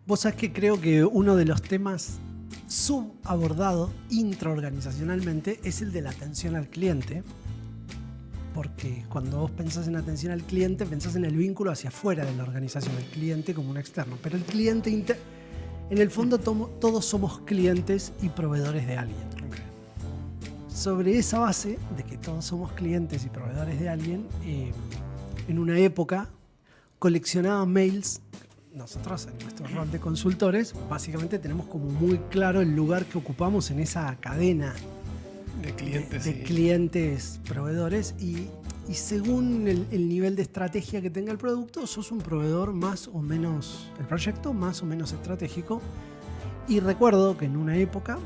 Vos sabés que creo que uno de los temas subabordado intraorganizacionalmente es el de la atención al cliente, porque cuando vos pensás en atención al cliente pensás en el vínculo hacia afuera de la organización, el cliente como un externo, pero el cliente en el fondo todos somos clientes y proveedores de alguien. Okay. Sobre esa base de que todos somos clientes y proveedores de alguien, en una época coleccionaba mails. Nosotros en nuestro rol de consultores básicamente tenemos como muy claro el lugar que ocupamos en esa cadena de clientes, de clientes proveedores y según el nivel de estrategia que tenga el producto, sos un proveedor más o menos, el proyecto más o menos estratégico. Y recuerdo que en una época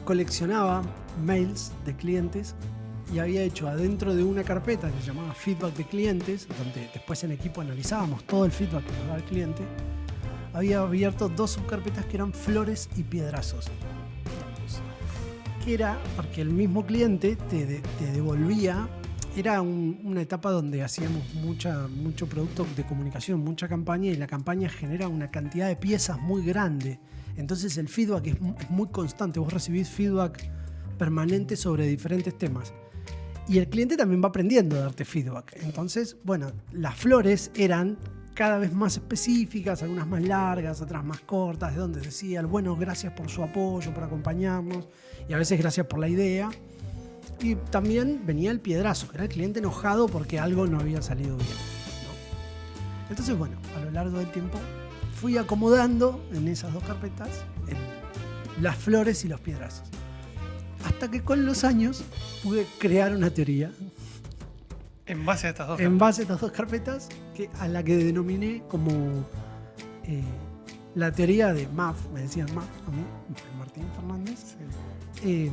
coleccionaba mails de clientes y había hecho adentro de una carpeta que se llamaba feedback de clientes, donde después en equipo analizábamos todo el feedback que nos daba el cliente. Había abierto 2 subcarpetas que eran flores y piedrazos. Que era porque el mismo cliente te devolvía. Era una etapa donde hacíamos mucho producto de comunicación, mucha campaña, y la campaña genera una cantidad de piezas muy grande. Entonces el feedback es muy constante. Vos recibís feedback permanente sobre diferentes temas. Y el cliente también va aprendiendo a darte feedback. Entonces, bueno, las flores eran cada vez más específicas, algunas más largas, otras más cortas, de donde decía, bueno, gracias por su apoyo, por acompañarnos, y a veces gracias por la idea. Y también venía el piedrazo, que era el cliente enojado porque algo no había salido bien, ¿no? Entonces, bueno, a lo largo del tiempo fui acomodando en esas 2 carpetas las flores y los piedrazos. Hasta que con los años pude crear una teoría. En base a estas 2 carpetas. En base a estas 2 carpetas, a la que denominé como la teoría de MAF, me decían MAF a mí, Martín Fernández, sí.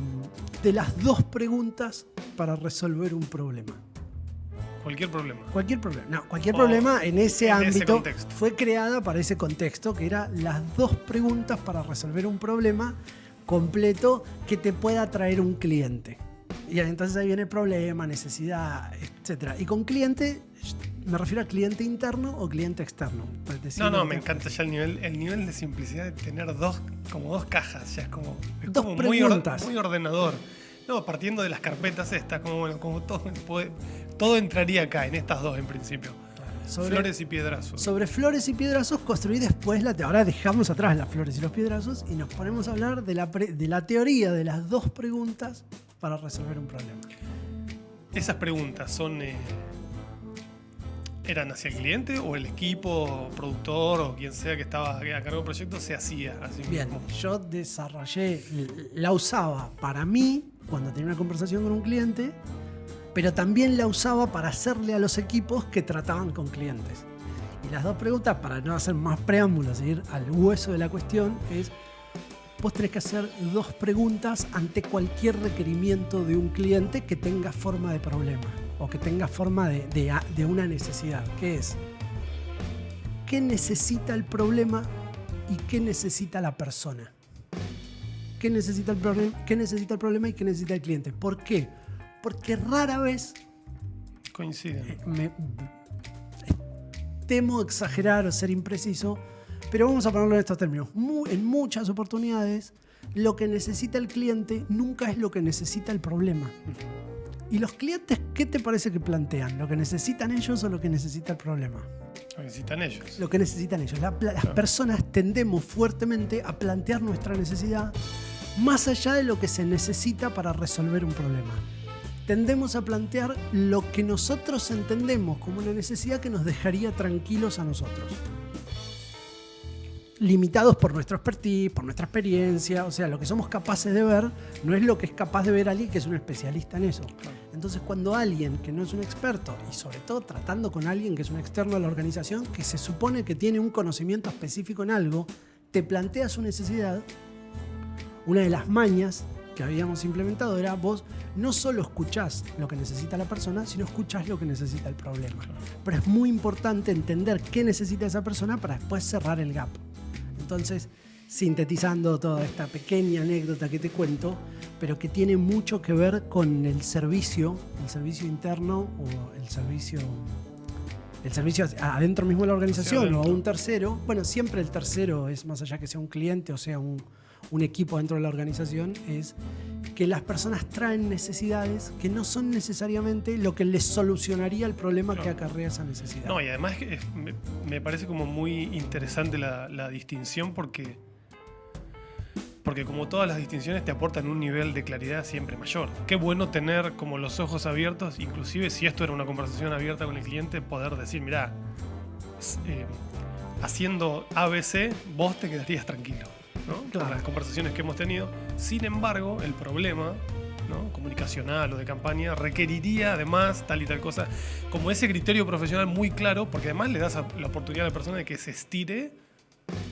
De las 2 preguntas para resolver un problema. Cualquier problema. Cualquier problema. No, cualquier problema en ese ámbito ese fue creada para ese contexto, que era las 2 preguntas para resolver un problema completo que te pueda traer un cliente. Y entonces ahí viene problema, necesidad, etc. Y con cliente me refiero a cliente interno o cliente externo. No, me encanta ya el nivel de simplicidad de tener 2 cajas. Ya es como 2 preguntas. Muy ordenador. No, partiendo de las carpetas estas, como todo entraría acá, en estas 2 en principio. Flores y piedrazos. Sobre flores y piedrazos construí después ahora dejamos atrás las flores y los piedrazos y nos ponemos a hablar de la teoría de las 2 preguntas para resolver un problema. ¿Esas preguntas eran hacia el cliente o el equipo, productor o quien sea que estaba a cargo del proyecto se hacía así Bien, mismo? yo la usaba para mí cuando tenía una conversación con un cliente, pero también la usaba para hacerle a los equipos que trataban con clientes. Y las 2 preguntas, para no hacer más preámbulos, ir al hueso de la cuestión, es: vos tenés que hacer 2 preguntas ante cualquier requerimiento de un cliente que tenga forma de problema o que tenga forma de una necesidad, que es: ¿qué necesita el problema y qué necesita la persona? ¿Qué necesita el problema y qué necesita el cliente? ¿Por qué? Porque rara vez coinciden. Temo exagerar o ser impreciso, pero vamos a ponerlo en estos términos. En muchas oportunidades, lo que necesita el cliente nunca es lo que necesita el problema. ¿Y los clientes qué te parece que plantean? ¿Lo que necesitan ellos o lo que necesita el problema? Lo que necesitan ellos. Lo que necesitan ellos. Las personas tendemos fuertemente a plantear nuestra necesidad más allá de lo que se necesita para resolver un problema. Tendemos a plantear lo que nosotros entendemos como una necesidad que nos dejaría tranquilos a nosotros. Limitados por nuestro expertise, por nuestra experiencia, o sea, lo que somos capaces de ver no es lo que es capaz de ver alguien que es un especialista en eso. Entonces, cuando alguien que no es un experto, y sobre todo tratando con alguien que es un externo a la organización, que se supone que tiene un conocimiento específico en algo, te plantea su necesidad, una de las mañas que habíamos implementado era: vos no solo escuchás lo que necesita la persona, sino escuchás lo que necesita el problema. Pero es muy importante entender qué necesita esa persona para después cerrar el gap. Entonces, sintetizando toda esta pequeña anécdota que te cuento, pero que tiene mucho que ver con el servicio interno o el servicio adentro mismo de la organización o a un tercero. Bueno, siempre el tercero es, más allá que sea un cliente o sea un equipo dentro de la organización, es que las personas traen necesidades que no son necesariamente lo que les solucionaría el problema que acarrea esa necesidad. No, y además me parece como muy interesante la distinción porque como todas las distinciones te aportan un nivel de claridad siempre mayor. Qué bueno tener como los ojos abiertos, inclusive si esto era una conversación abierta con el cliente, poder decir, mirá, haciendo ABC, vos te quedarías tranquilo, ¿no? Claro. Por las conversaciones que hemos tenido. Sin embargo, el problema, ¿no?, comunicacional o de campaña requeriría además tal y tal cosa, como ese criterio profesional muy claro, porque además le das la oportunidad a la persona de que se estire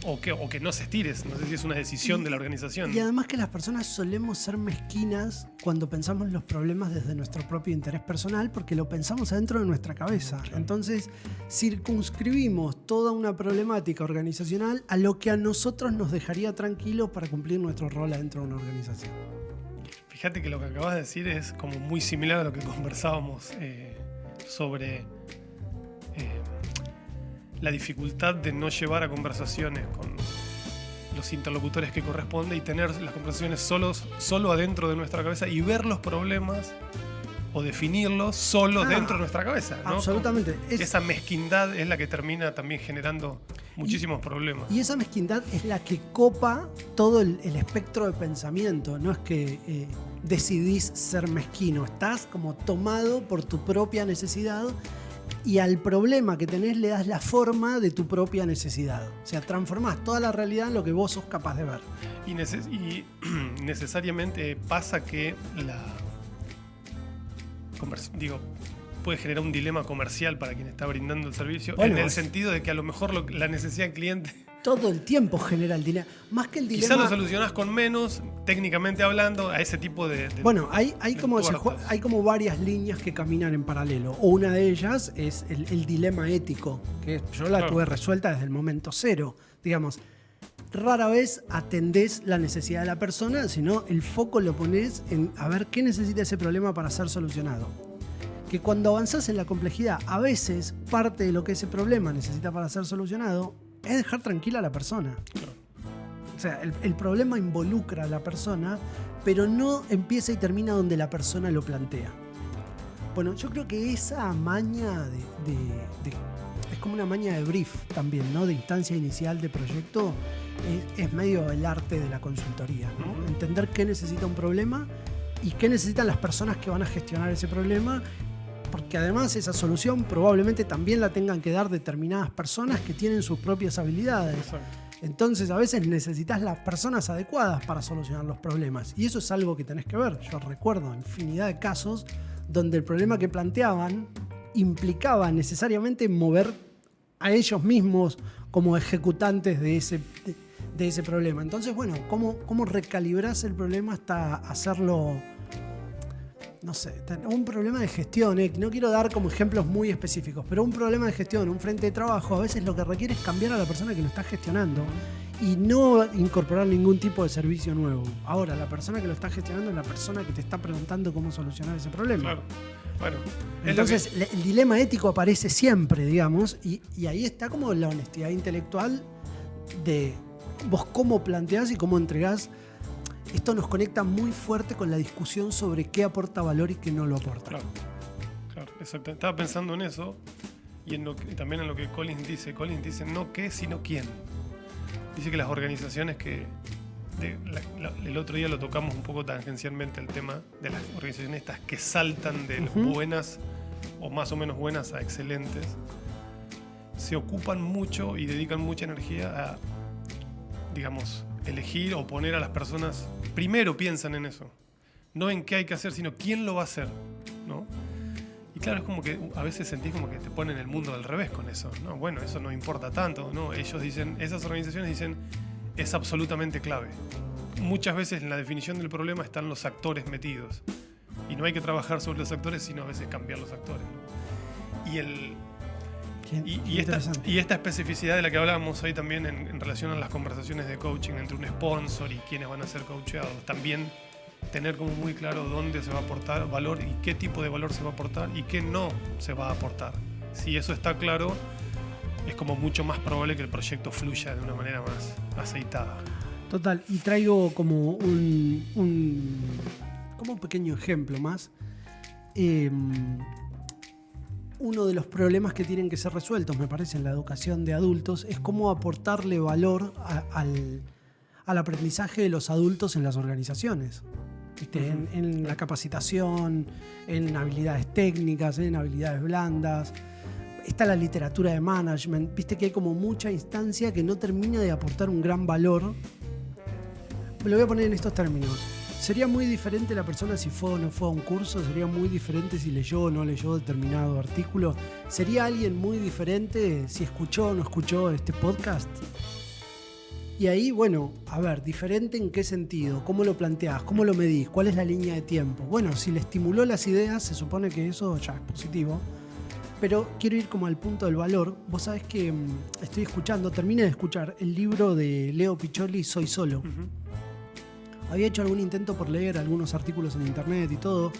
o que no se estires. No sé si es una decisión de la organización. Y además que las personas solemos ser mezquinas cuando pensamos los problemas desde nuestro propio interés personal, porque lo pensamos adentro de nuestra cabeza. Claro. Entonces circunscribimos toda una problemática organizacional a lo que a nosotros nos dejaría tranquilos para cumplir nuestro rol adentro de una organización. Fíjate que lo que acabas de decir es como muy similar a lo que conversábamos sobre la dificultad de no llevar a conversaciones con los interlocutores que corresponde y tener las conversaciones solo adentro de nuestra cabeza y ver los problemas o definirlos solo dentro de nuestra cabeza, ¿no? Absolutamente. Esa mezquindad es la que termina también generando muchísimos problemas. Y esa mezquindad es la que copa todo el espectro de pensamiento. No es que decidís ser mezquino, estás como tomado por tu propia necesidad y al problema que tenés le das la forma de tu propia necesidad. O sea, transformás toda la realidad en lo que vos sos capaz de ver. Y necesariamente pasa que puede generar un dilema comercial para quien está brindando el servicio, en el sentido de que a lo mejor la necesidad del cliente todo el tiempo genera el dilema. Más que el dilema. Quizás lo solucionás con menos, técnicamente hablando, a ese tipo de bueno, hay como varias líneas que caminan en paralelo. O una de ellas es el dilema ético, que yo la tuve resuelta desde el momento cero. Digamos, rara vez atendés la necesidad de la persona, sino el foco lo ponés en a ver qué necesita ese problema para ser solucionado. Que cuando avanzás en la complejidad, a veces parte de lo que ese problema necesita para ser solucionado es dejar tranquila a la persona. Claro. O sea, el problema involucra a la persona, pero no empieza y termina donde la persona lo plantea. Bueno, yo creo que esa maña es como una maña de brief también, ¿no? De instancia inicial de proyecto, es medio el arte de la consultoría, ¿no? Uh-huh. Entender qué necesita un problema y qué necesitan las personas que van a gestionar ese problema, porque además esa solución probablemente también la tengan que dar determinadas personas que tienen sus propias habilidades. Exacto. Entonces a veces necesitas las personas adecuadas para solucionar los problemas, y eso es algo que tenés que ver. Yo recuerdo infinidad de casos donde el problema que planteaban implicaba necesariamente mover a ellos mismos como ejecutantes de ese problema. Entonces, bueno, ¿cómo recalibrás el problema hasta hacerlo? No sé, un problema de gestión, no quiero dar como ejemplos muy específicos, pero un problema de gestión, un frente de trabajo, a veces lo que requiere es cambiar a la persona que lo está gestionando y no incorporar ningún tipo de servicio nuevo. Ahora, la persona que lo está gestionando es la persona que te está preguntando cómo solucionar ese problema. Claro. Bueno, entonces el dilema ético aparece siempre, digamos, y ahí está como la honestidad intelectual de vos cómo planteás y cómo entregás. Esto nos conecta muy fuerte con la discusión sobre qué aporta valor y qué no lo aporta. Claro, exacto. Estaba pensando en eso y también en lo que Collins dice. Collins dice no qué, sino quién. Dice que las organizaciones el otro día lo tocamos un poco tangencialmente, el tema de las organizaciones estas que saltan de buenas o más o menos buenas a excelentes, se ocupan mucho y dedican mucha energía a, digamos, elegir o poner a las personas. Primero piensan en eso, no en qué hay que hacer, sino quién lo va a hacer, ¿no? Y claro, es como que a veces sentís como que te ponen el mundo al revés con eso, ¿no? Bueno, eso no importa tanto, ¿no? Ellos dicen, esas organizaciones dicen, es absolutamente clave. Muchas veces en la definición del problema están los actores metidos, y no hay que trabajar sobre los actores, sino a veces cambiar los actores, ¿no? Y esta especificidad de la que hablábamos hoy también en relación a las conversaciones de coaching entre un sponsor y quienes van a ser coacheados, también tener como muy claro dónde se va a aportar valor y qué tipo de valor se va a aportar y qué no se va a aportar. Si eso está claro, es como mucho más probable que el proyecto fluya de una manera más aceitada. Total, y traigo como un pequeño ejemplo más. Uno de los problemas que tienen que ser resueltos, me parece, en la educación de adultos es cómo aportarle valor al aprendizaje de los adultos en las organizaciones. ¿Viste? En la capacitación, en habilidades técnicas, en habilidades blandas. Está la literatura de management. Viste que hay como mucha instancia que no termina de aportar un gran valor. Me lo voy a poner en estos términos. Sería muy diferente la persona si fue o no fue a un curso, sería muy diferente si leyó o no leyó determinado artículo, sería alguien muy diferente si escuchó o no escuchó este podcast. Y ahí, bueno, a ver, ¿diferente en qué sentido? ¿Cómo lo planteás? ¿Cómo lo medís? ¿Cuál es la línea de tiempo? Bueno, si le estimuló las ideas, se supone que eso ya es positivo. Pero quiero ir como al punto del valor. Vos sabés que terminé de escuchar el libro de Leo Piccioli, Soy Solo. Había hecho algún intento por leer algunos artículos en internet y todo.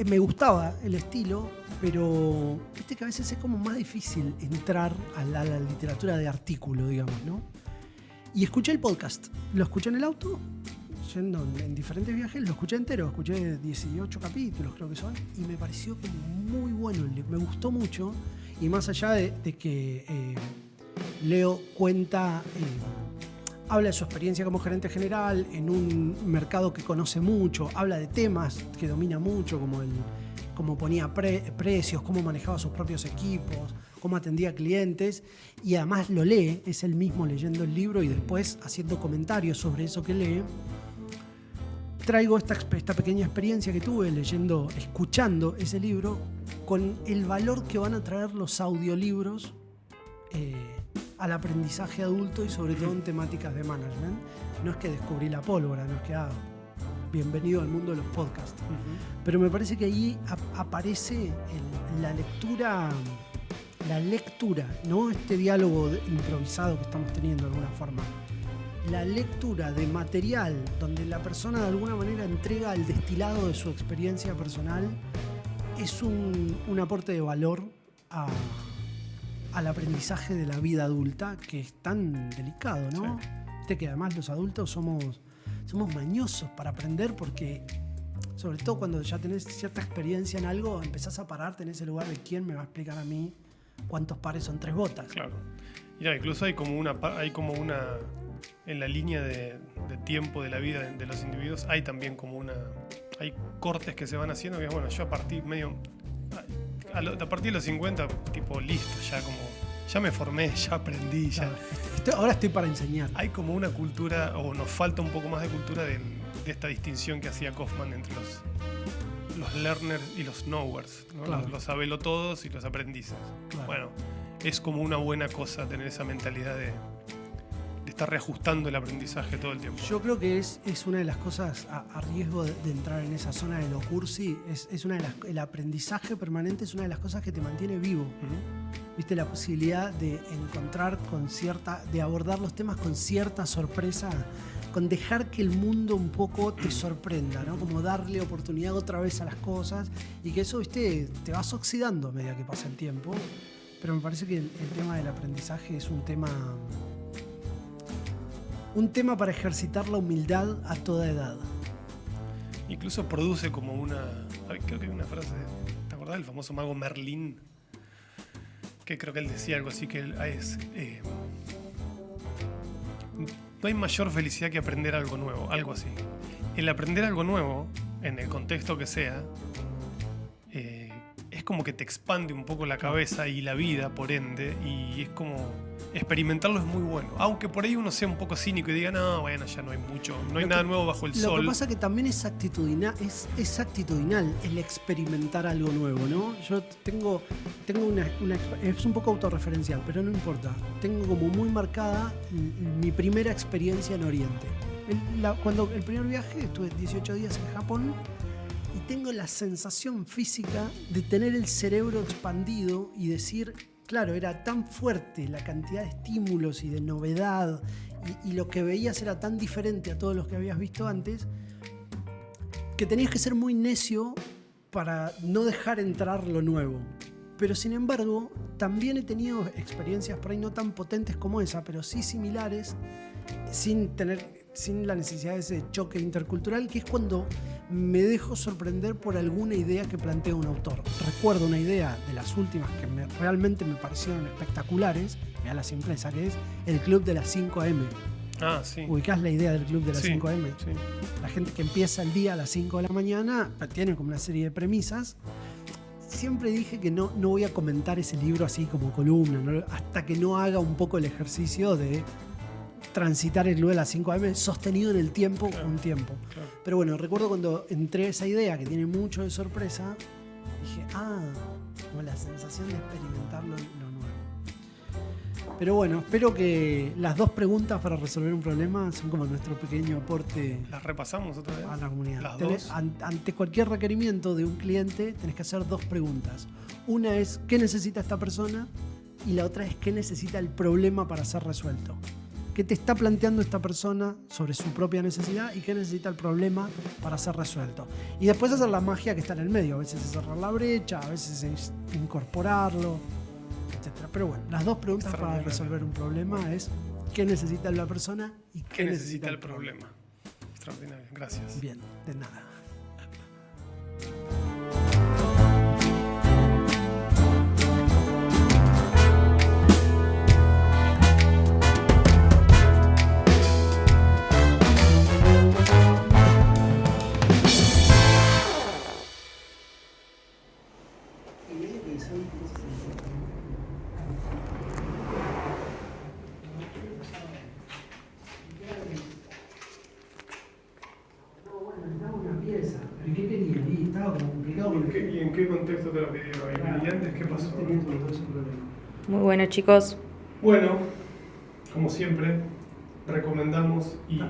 Me gustaba el estilo, pero viste que a veces es como más difícil entrar a la literatura de artículo, digamos, ¿no? Y escuché el podcast. Lo escuché en el auto, yendo en diferentes viajes, lo escuché entero. Escuché 18 capítulos, creo que son, y me pareció como muy bueno. Me gustó mucho, y más allá de que Leo cuenta... habla de su experiencia como gerente general en un mercado que conoce mucho, habla de temas que domina mucho, como cómo ponía precios, cómo manejaba sus propios equipos, cómo atendía clientes, y además lo lee, es él mismo leyendo el libro y después haciendo comentarios sobre eso que lee. Traigo esta pequeña experiencia que tuve escuchando ese libro, con el valor que van a traer los audiolibros al aprendizaje adulto y sobre todo en temáticas de management. No es que descubrí la pólvora, no es que bienvenido al mundo de los podcasts. Pero me parece que ahí aparece la lectura, no este diálogo improvisado que estamos teniendo de alguna forma. La lectura de material donde la persona de alguna manera entrega el destilado de su experiencia personal es un aporte de valor al aprendizaje de la vida adulta, que es tan delicado, ¿no? Sí. Viste que además los adultos somos mañosos para aprender, porque sobre todo cuando ya tenés cierta experiencia en algo, empezás a pararte en ese lugar de quién me va a explicar a mí cuántos pares son 3 botas. Claro. Mira, incluso hay como una en la línea de tiempo de la vida de los individuos, hay también como hay cortes que se van haciendo, que bueno, yo a partir de los 50, tipo, listo, ya me formé, ya aprendí, ya. Ahora estoy para enseñar. Hay como una cultura, o nos falta un poco más de cultura de esta distinción que hacía Kaufman entre los learners y los knowers, ¿no? Claro. Los sabelotodos y los aprendices. Claro. Bueno, es como una buena cosa tener esa mentalidad de estar reajustando el aprendizaje todo el tiempo. Yo creo que es una de las cosas, a riesgo de entrar en esa zona de lo cursi, el aprendizaje permanente es una de las cosas que te mantiene vivo. Viste, la posibilidad de encontrar de abordar los temas con cierta sorpresa, con dejar que el mundo un poco te sorprenda, ¿no? Como darle oportunidad otra vez a las cosas, y que eso, viste, te vas oxidando a medida que pasa el tiempo. Pero me parece que el tema del aprendizaje es un tema para ejercitar la humildad a toda edad. Incluso produce como creo que hay una frase, ¿te acordás del famoso mago Merlín? Que creo que él decía algo así, que no hay mayor felicidad que aprender algo nuevo, algo así. El aprender algo nuevo, en el contexto que sea, es como que te expande un poco la cabeza y la vida, por ende, y es como experimentarlo es muy bueno. Aunque por ahí uno sea un poco cínico y diga, no, bueno, ya no hay mucho, no hay nada nuevo bajo el sol. Lo que pasa es que también es actitudinal el experimentar algo nuevo, ¿no? Yo tengo es un poco autorreferencial, pero no importa. Tengo como muy marcada mi primera experiencia en Oriente. Cuando el primer viaje, estuve 18 días en Japón, y tengo la sensación física de tener el cerebro expandido y decir, claro, era tan fuerte la cantidad de estímulos y de novedad, y lo que veías era tan diferente a todos los que habías visto antes, que tenías que ser muy necio para no dejar entrar lo nuevo. Pero sin embargo, también he tenido experiencias por ahí no tan potentes como esa, pero sí similares, sin la necesidad de ese choque intercultural, que es cuando me dejo sorprender por alguna idea que plantea un autor. Recuerdo una idea de las últimas que realmente me parecieron espectaculares, mirá la simpleza que es, el Club de las 5 AM. Ah, sí. ¿Ubicás la idea del Club de las 5 AM? Sí. La gente que empieza el día a las 5 de la mañana tiene como una serie de premisas. Siempre dije que no voy a comentar ese libro así como columna, ¿no? Hasta que no haga un poco el ejercicio de transitar el club de las 5 AM sostenido en el tiempo, claro, un tiempo. Claro. Pero bueno, recuerdo cuando entré a esa idea que tiene mucho de sorpresa, dije, como la sensación de experimentar lo nuevo. Pero bueno, espero que las 2 preguntas para resolver un problema son como nuestro pequeño aporte. ¿Las repasamos otra vez? A la comunidad. Las dos. Ante cualquier requerimiento de un cliente tenés que hacer 2 preguntas. Una es ¿qué necesita esta persona? Y la otra es ¿qué necesita el problema para ser resuelto? ¿Qué te está planteando esta persona sobre su propia necesidad y qué necesita el problema para ser resuelto? Y después hacer la magia que está en el medio. A veces es cerrar la brecha, a veces es incorporarlo, etc. Pero bueno, las 2 preguntas para resolver un problema es ¿qué necesita la persona y qué necesita el problema? Extraordinario, gracias. Bien, de nada. ¿Qué quería? Y estaba como complicado. ¿Y en qué contexto te lo pidió? ¿Y antes qué pasó? Muy bueno, chicos. Bueno, como siempre, recomendamos y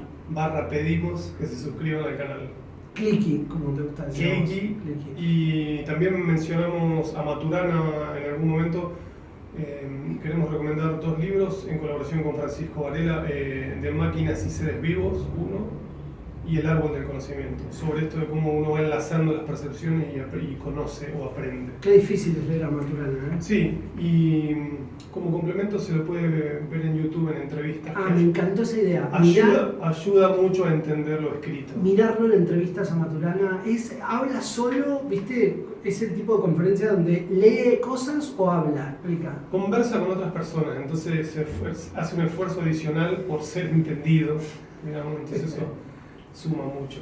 pedimos que se suscriban al canal. Clicky, como te gusta decir. Clicky. Y también mencionamos a Maturana en algún momento. Queremos recomendar 2 libros en colaboración con Francisco Varela, de Máquinas y Seres Vivos, uno, y El Árbol del Conocimiento, sobre esto de cómo uno va enlazando las percepciones y conoce o aprende. Qué difícil es leer a Maturana, ¿eh? Sí, y como complemento se lo puede ver en YouTube en entrevistas. Me encantó esa idea. Ayuda mucho a entender lo escrito. Mirarlo en entrevistas a Maturana, habla solo, ¿viste? Es el tipo de conferencia donde lee cosas o habla, explica. Conversa con otras personas, entonces hace un esfuerzo adicional por ser entendido, digamos, entonces eso suma mucho.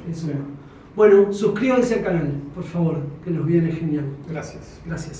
Bueno, suscríbanse al canal, por favor, que nos viene genial. Gracias. Gracias.